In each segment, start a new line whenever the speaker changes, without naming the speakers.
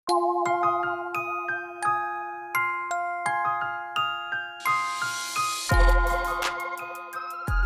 As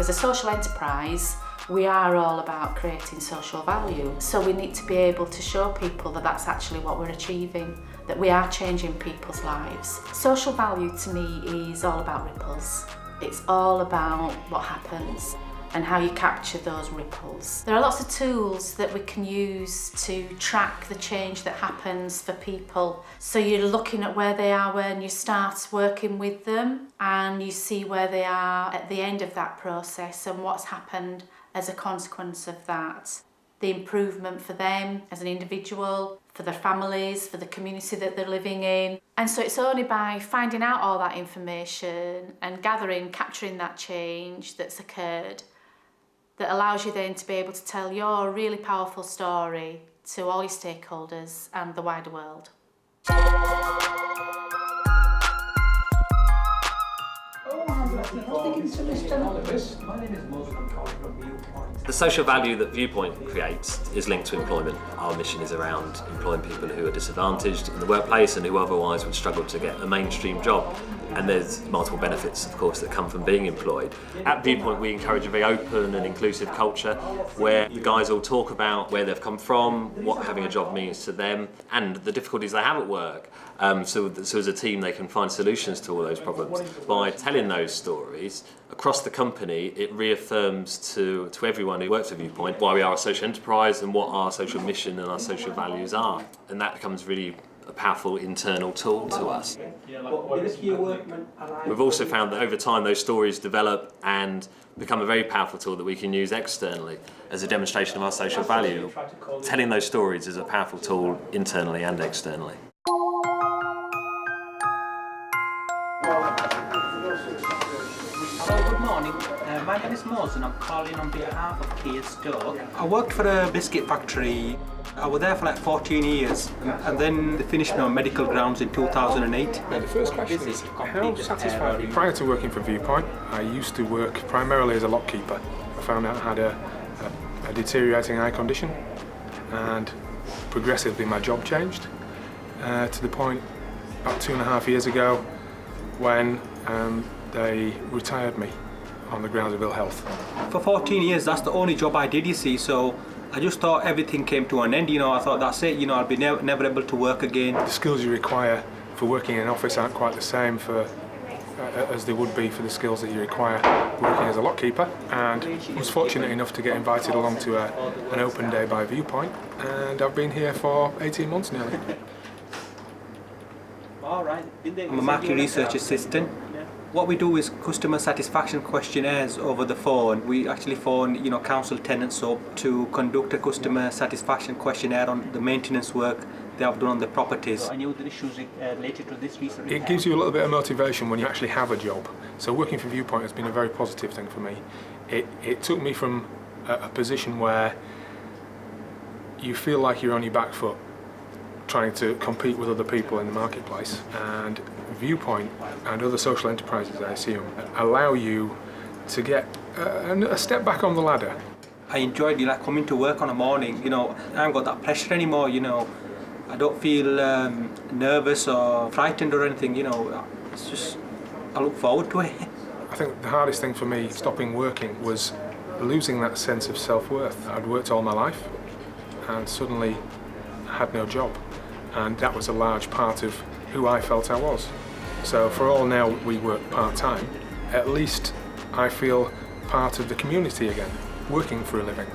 a social enterprise, we are all about creating social value. So we need to be able to show people that that's actually what we're achieving, that we are changing people's lives. Social value to me is all about ripples. It's all about what happens and how you capture those ripples. There are lots of tools that we can use to track the change that happens for people. So you're looking at where they are when you start working with them, and you see where they are at the end of that process and what's happened as a consequence of that. The improvement for them as an individual, for their families, for the community that they're living in. And so it's only by finding out all that information and capturing that change that's occurred that allows you then to be able to tell your really powerful story to all your stakeholders and the wider world.
The social value that Viewpoint creates is linked to employment. Our mission is around employing people who are disadvantaged in the workplace and who otherwise would struggle to get a mainstream job. And there's multiple benefits, of course, that come from being employed. At Viewpoint, we encourage a very open and inclusive culture where the guys all talk about where they've come from, what having a job means to them, and the difficulties they have at work. So as a team, they can find solutions to all those problems. By telling those stories across the company, it reaffirms to everyone who works at Viewpoint why we are a social enterprise and what our social mission and our social values are. And that becomes really a powerful internal tool to us. We've also found that over time those stories develop and become a very powerful tool that we can use externally as a demonstration of our social value. Telling those stories is a powerful tool internally and externally.
Hello, good morning. My name is Mose and I'm calling on behalf of Kia Stoke. I worked for a biscuit factory. I was there for like 14 years and then they finished me on medical grounds in 2008.
The first question is, how satisfied are you? Prior to working for Viewpoint, I used to work primarily as a lock keeper. I found out I had a deteriorating eye condition and progressively my job changed to the point about 2.5 years ago when they retired me on the grounds of ill health.
For 14 years, that's the only job I did, you see, so I just thought everything came to an end, I thought that's it, I'll be never able to work again.
The skills you require for working in an office aren't quite the same as they would be for the skills that you require working as a lock keeper, and I was fortunate enough to get invited along to an open day by Viewpoint, and I've been here for 18 months nearly.
I'm a market research assistant. What we do is customer satisfaction questionnaires over the phone. We actually phone, council tenants up to conduct a customer satisfaction questionnaire on the maintenance work they have done on the properties. I knew the issues related to this recently.
It gives you a little bit of motivation when you actually have a job. So working for Viewpoint has been a very positive thing for me. It took me from a position where you feel like you're on your back foot trying to compete with other people in the marketplace, and Viewpoint and other social enterprises, I assume, allow you to get a step back on the ladder.
I enjoyed coming to work on a morning, I haven't got that pressure anymore, I don't feel nervous or frightened or anything, it's just, I look forward to it.
I think the hardest thing for me stopping working was losing that sense of self-worth. I'd worked all my life and suddenly had no job, and that was a large part of who I felt I was. So for all now we work part-time, at least I feel part of the community again, working for a living.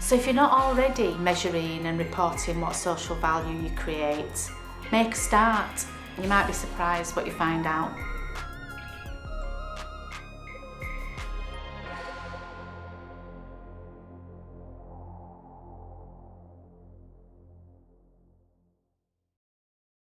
So if you're not already measuring and reporting what social value you create, make a start. You might be surprised what you find out.